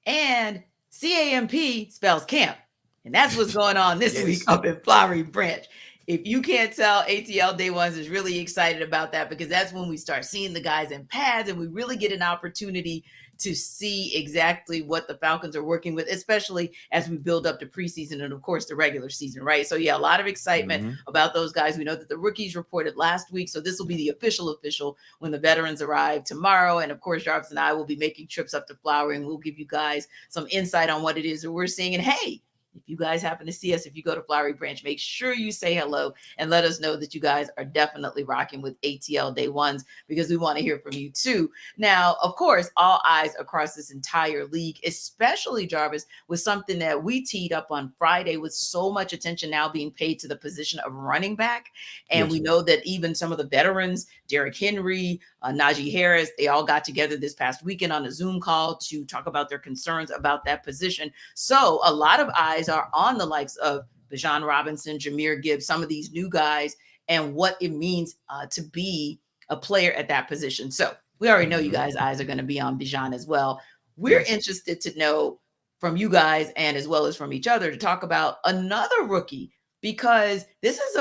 And CAMP spells camp. And that's what's going on this week Yes. up in Flowery Branch. If you can't tell, ATL Day Ones is really excited about that because that's when we start seeing the guys in pads and we really get an opportunity to see exactly what the Falcons are working with, especially as we build up to preseason and, of course, the regular season, right? So, yeah, a lot of excitement about those guys. We know that the rookies reported last week, so this will be the official when the veterans arrive tomorrow. And, of course, Jarvis and I will be making trips up to Flowery, and we'll give you guys some insight on what it is that we're seeing. And, hey, if you guys happen to see us, if you go to Flowery Branch, make sure you say hello and let us know that you guys are definitely rocking with ATL Day Ones because we want to hear from you too. Now, of course, all eyes across this entire league, especially Jarvis, was something that we teed up on Friday with so much attention now being paid to the position of running back. And we know that even some of the veterans, Derrick Henry, Najee Harris, they all got together this past weekend on a Zoom call to talk about their concerns about that position. So a lot of eyes are on the likes of Bijan Robinson, Jahmyr Gibbs, some of these new guys, and what it means to be a player at that position. So we already know you guys' eyes are going to be on Bijan as well. We're interested to know from you guys and as well as from each other to talk about another rookie because this is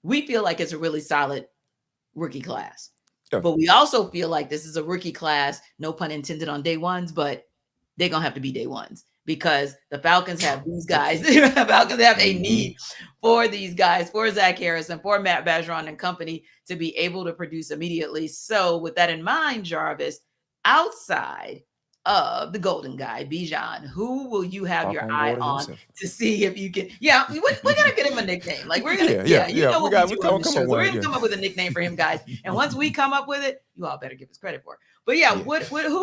we feel like it's a really solid rookie class. But we also feel like this is a rookie class, no pun intended on day ones, but they're going to have to be day ones because the Falcons have these guys. The Falcons have a need for these guys, for Zach Harrison, for Matt Bergeron and company to be able to produce immediately. So with that in mind, Jarvis, outside of the golden guy, Bijan, who will you have your eye on to see if you can? Yeah, we're gonna get him a nickname. Like we're gonna, you know what we do on the show. So we're gonna come up with a nickname for him, guys. And once we come up with it, you all better give us credit for it. But yeah, who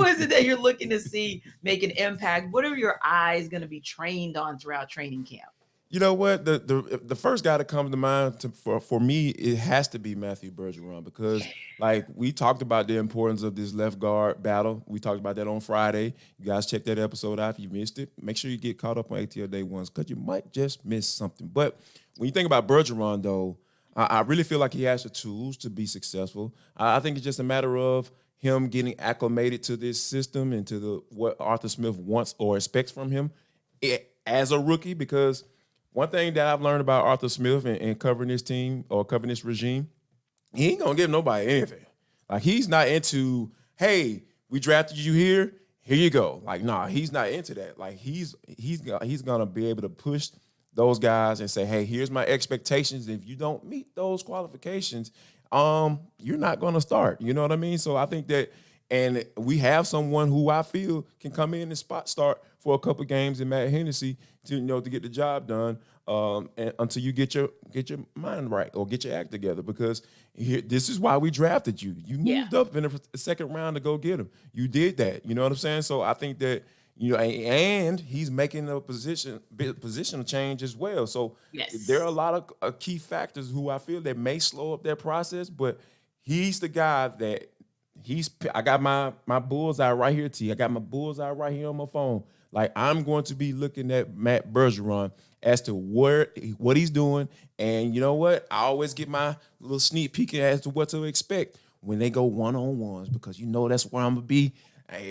is it that you're looking to see make an impact? What are your eyes going to be trained on throughout training camp? You know what? The first guy that comes to mind for me, it has to be Matthew Bergeron because, like, we talked about the importance of this left guard battle. We talked about that on Friday. You guys check that episode out if you missed it. Make sure you get caught up on ATL Day Ones because you might just miss something. But when you think about Bergeron, though, I really feel like he has the tools to be successful. I think it's just a matter of him getting acclimated to this system and to what Arthur Smith wants or expects from him as a rookie because – one thing that I've learned about Arthur Smith and covering this team or covering this regime, he ain't gonna give nobody anything. Like he's not into, hey, we drafted you here you go. Like, nah, he's not into that. Like he's gonna be able to push those guys and say, hey, here's my expectations. If you don't meet those qualifications, you're not gonna start. You know what I mean? So I think that, and we have someone who I feel can come in and spot start for a couple of games in Matt Hennessy to get the job done and until you get your mind right or get your act together because this is why we drafted you. You moved up in the second round to go get him. You did that. You know what I'm saying? So I think that and he's making a positional change as well. So there are a lot of key factors who I feel that may slow up their process, but he's the guy that I got my bullseye right here, T. I got my bullseye right here on my phone. Like I'm going to be looking at Matt Bergeron as to what he's doing. And you know what? I always get my little sneak peek as to what to expect when they go one-on-ones because that's where I'm going to be.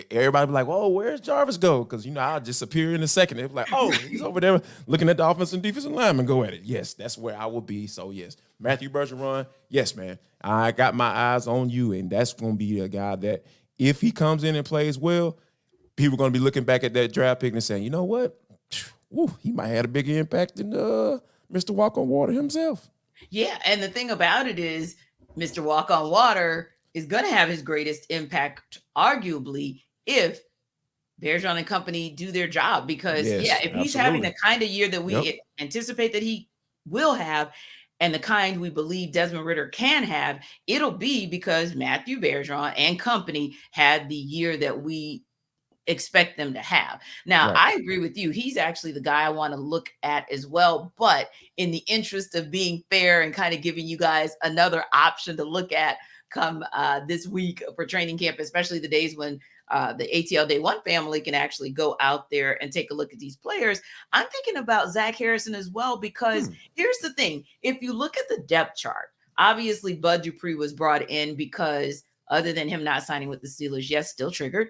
Everybody be like, oh, where's Jarvis go? Because, I'll just appear in a second. They'll be like, oh, he's over there looking at the offensive and defensive lineman go at it. Yes, that's where I will be. So, yes, Matthew Bergeron, yes, man. I got my eyes on you, and that's going to be a guy that if he comes in and plays well, people are going to be looking back at that draft pick and saying, you know what? Woo, he might have a bigger impact than Mr. Walk on Water himself. Yeah, and the thing about it is Mr. Walk on Water is going to have his greatest impact, arguably, if Bergeron and company do their job. Because, if he's having the kind of year that we anticipate that he will have and the kind we believe Desmond Ridder can have, it'll be because Matthew Bergeron and company had the year that we expect them to have. Now, I agree with you. He's actually the guy I want to look at as well. But in the interest of being fair and kind of giving you guys another option to look at come this week for training camp, especially the days when the ATL Day One family can actually go out there and take a look at these players. I'm thinking about Zach Harrison as well, because here's the thing. If you look at the depth chart, obviously Bud Dupree was brought in because other than him not signing with the Steelers. Yes, still triggered.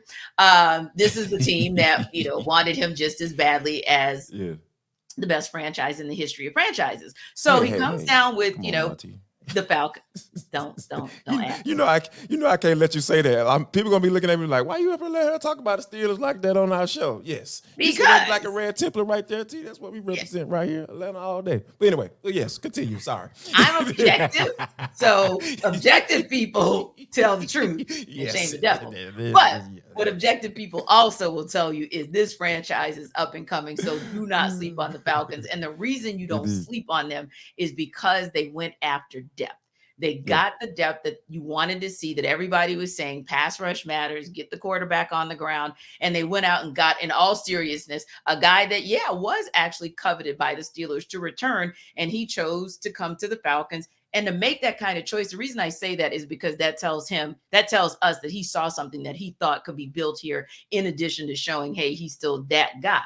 This is the team that, wanted him just as badly as the best franchise in the history of franchises. So he comes down with, Come on, Marty. the Falcons. Don't ask. I can't let you say that. People gonna be looking at me like, why you ever let her talk about the Steelers like that on our show? Yes, because like a red template right there, T. That's what we represent right here, Atlanta all day. But anyway, yes, continue. Sorry, I'm objective, so objective people tell the truth and shame the devil. But what objective people also will tell you is this franchise is up and coming. So do not sleep on the Falcons. And the reason you don't sleep on them is because they went after depth. They got the depth that you wanted to see, that everybody was saying pass rush matters, get the quarterback on the ground. And they went out and got, in all seriousness, a guy that, was actually coveted by the Steelers to return. And he chose to come to the Falcons. And to make that kind of choice, the reason I say that is because that tells us that he saw something that he thought could be built here, in addition to showing, hey, he's still that guy.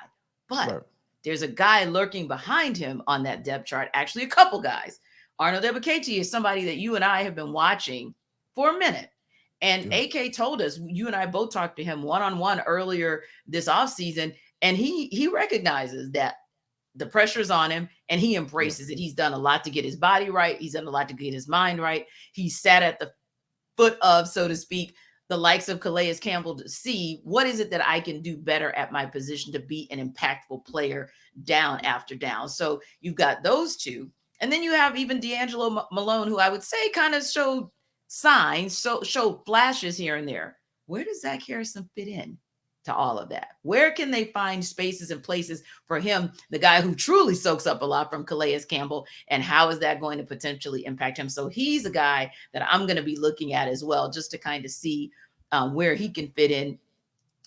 But there's a guy lurking behind him on that depth chart, actually a couple guys. Arnold Ebiketie is somebody that you and I have been watching for a minute. And AK told us, you and I both talked to him one-on-one earlier this offseason, and he recognizes that the pressure's on him and he embraces it. He's done a lot to get his body right. He's done a lot to get his mind right. He sat at the foot of, so to speak, the likes of Calais Campbell to see what is it that I can do better at my position to be an impactful player down after down. So you've got those two. And then you have even D'Angelo Malone, who I would say kind of showed signs, showed flashes here and there. Where does Zach Harrison fit in to all of that? Where can they find spaces and places for him, the guy who truly soaks up a lot from Calais Campbell, and how is that going to potentially impact him? So he's a guy that I'm going to be looking at as well, just to kind of see where he can fit in.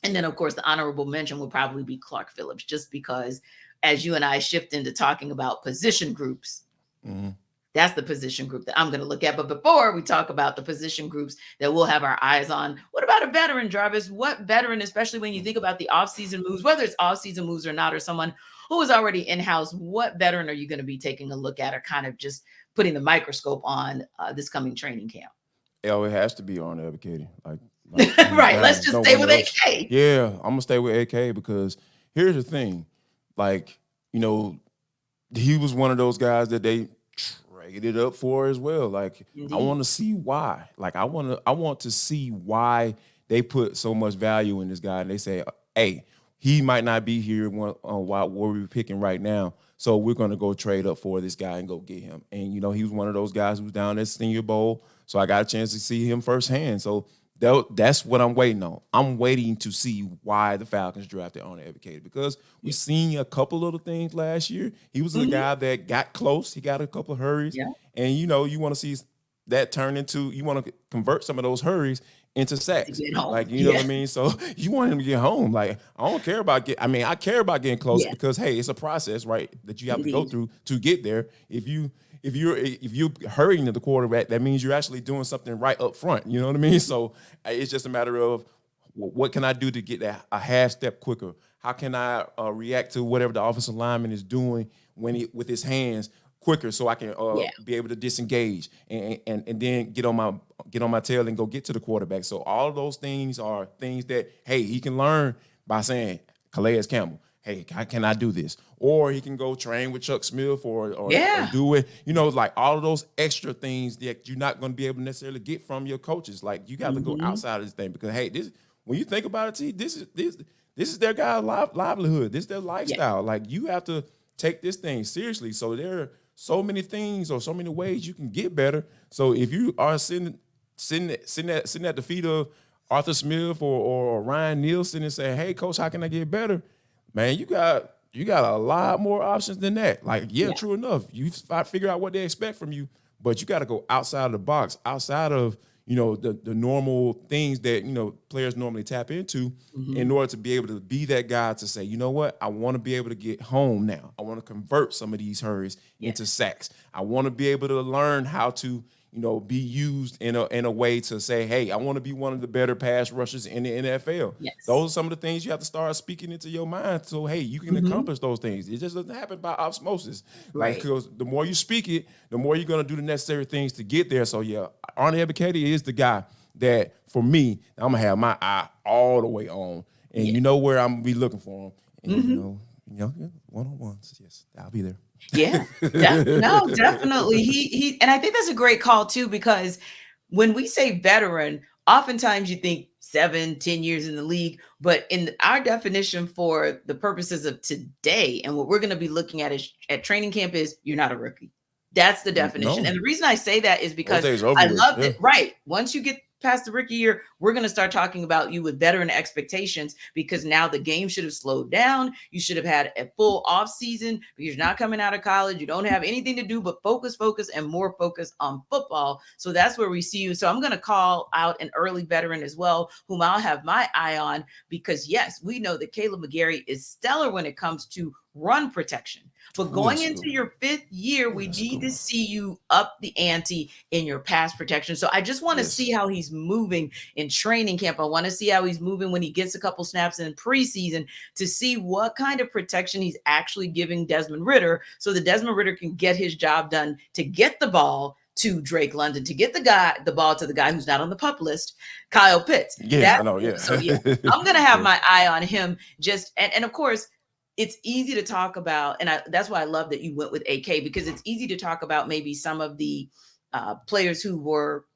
And then, of course, the honorable mention will probably be Clark Phillips, just because as you and I shift into talking about position groups, that's the position group that I'm going to look at. But before we talk about the position groups that we'll have our eyes on, what about a veteran, Jarvis? What veteran, especially when you think about the offseason moves, whether it's offseason moves or not, or someone who is already in-house, what veteran are you going to be taking a look at, or kind of just putting the microscope on this coming training camp? It has to be Arnold Ebiketie. Right. Let's just stay with AK. Yeah, I'm going to stay with AK because here's the thing. He was one of those guys that they traded up for as well. Indeed. I want to see why. I want to see why they put so much value in this guy. And they say, hey, he might not be here while we're picking right now. So we're going to go trade up for this guy and go get him. And, he was one of those guys who was down at Senior Bowl. So I got a chance to see him firsthand. So that's what I'm waiting on. I'm waiting to see why the Falcons drafted Arnold Ebiketie, because we've seen a couple of the things last year. He was a guy that got close. He got a couple of hurries. Yeah. And, you want to see that turn into, you want to convert some of those hurries into sacks. Know what I mean? So you want him to get home. I don't care about I care about getting close because, hey, it's a process, right, that you have to go through to get there. If you're hurrying to the quarterback, that means you're actually doing something right up front. You know what I mean? So it's just a matter of what can I do to get a half step quicker? How can I react to whatever the offensive lineman is doing with his hands quicker, so I can be able to disengage and then get on my tail and go get to the quarterback. So all of those things are things that, hey, he can learn by saying, Calais Campbell, hey, how can I do this? Or he can go train with Chuck Smith or do it. All of those extra things that you're not going to be able to necessarily get from your coaches. You got to go outside of this thing because, hey, when you think about it, T, this is their guy's livelihood. This is their lifestyle. Yeah. You have to take this thing seriously. So there are so many things or so many ways you can get better. So if you are sitting at the feet of Arthur Smith or Ryan Nielsen and say, hey, coach, how can I get better? Man, you got a lot more options than that. True enough. You figure out what they expect from you, but you got to go outside of the box, outside of, the normal things that, players normally tap into in order to be able to be that guy to say, you know what, I want to be able to get home now. I want to convert some of these hurries into sacks. I want to be able to learn how to, be used in a way to say, hey, I want to be one of the better pass rushers in the NFL. Yes. Those are some of the things you have to start speaking into your mind. So, hey, you can accomplish those things. It just doesn't happen by osmosis. Right. Because the more you speak it, the more you're going to do the necessary things to get there. So, Arnold Ebiketie is the guy that for me, I'm gonna have my eye all the way on, and Yeah. you know where I'm gonna be looking for him, and Hmm. yeah, one-on-ones. Yes, I'll be there. Yeah, no, definitely. And I think that's a great call too, because when we say veteran, oftentimes you think 7, 10 years in the league, but in our definition for the purposes of today and what we're going to be looking at is at training camp is you're not a rookie. That's the definition. No, And the reason I say that is those because days are over I with. love Yeah. that. Right. Once you get past the rookie year, we're going to start talking about you with veteran expectations because now the game should have slowed down. You should have had a full off season because you're not coming out of college. You don't have anything to do but focus, and more focus on football. So that's where we see you. So I'm going to call out an early veteran as well, whom I'll have my eye on because, yes, we know that Caleb McGarry is stellar when it comes to run protection. But Ooh, going that's a into good one. your 5th year, Ooh, we that's a need good to one. see you up the ante in your pass protection. So I just want to see Yes. how he's moving in training camp. I want to see how he's moving when he gets a couple snaps in preseason to see what kind of protection he's actually giving Desmond Ridder so that Desmond Ridder can get his job done to get the ball to Drake London, to get the ball to the guy who's not on the pup list, Kyle Pitts. Yes, That I know. Yeah. so yeah, I'm gonna have Yeah. my eye on him. Just and of course, it's easy to talk about, and that's why I love that you went with AK because it's easy to talk about maybe some of the players who were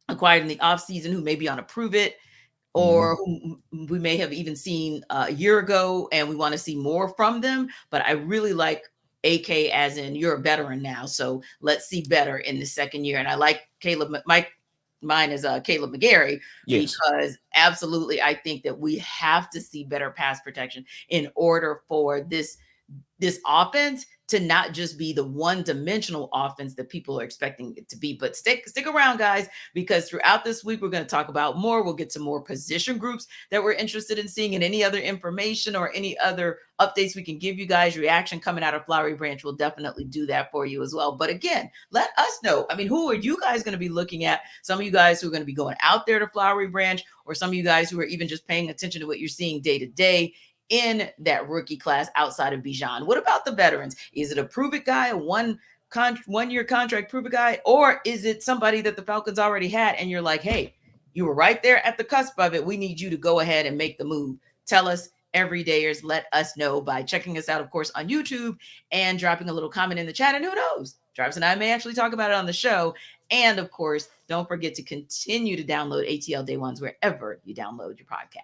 acquired in the offseason who may be on a prove it Hmm. or who we may have even seen a year ago and we want to see more from them. But I really like AK as in you're a veteran now. So let's see better in the second year. And I like mine is Caleb McGarry Yes. because absolutely I think that we have to see better pass protection in order for this offense to not just be the one-dimensional offense that people are expecting it to be. But stick around, guys, because throughout this week we're going to talk about more. We'll get to more position groups that we're interested in seeing, and any other information or any other updates we can give you guys. Reaction coming out of Flowery Branch will definitely do that for you as well. But again, let us know. I mean, who are you guys going to be looking at? Some of you guys who are going to be going out there to Flowery Branch, or some of you guys who are even just paying attention to what you're seeing day to day in that rookie class outside of Bijan. What about the veterans? Is it a prove it guy, a 1-year contract prove it guy, or is it somebody that the Falcons already had and you're like, hey, you were right there at the cusp of it. We need you to go ahead and make the move. Tell us, everydayers. Let us know by checking us out, of course, on YouTube and dropping a little comment in the chat. And who knows, Jarvis and I may actually talk about it on the show. And of course, don't forget to continue to download ATL Day Ones wherever you download your podcast.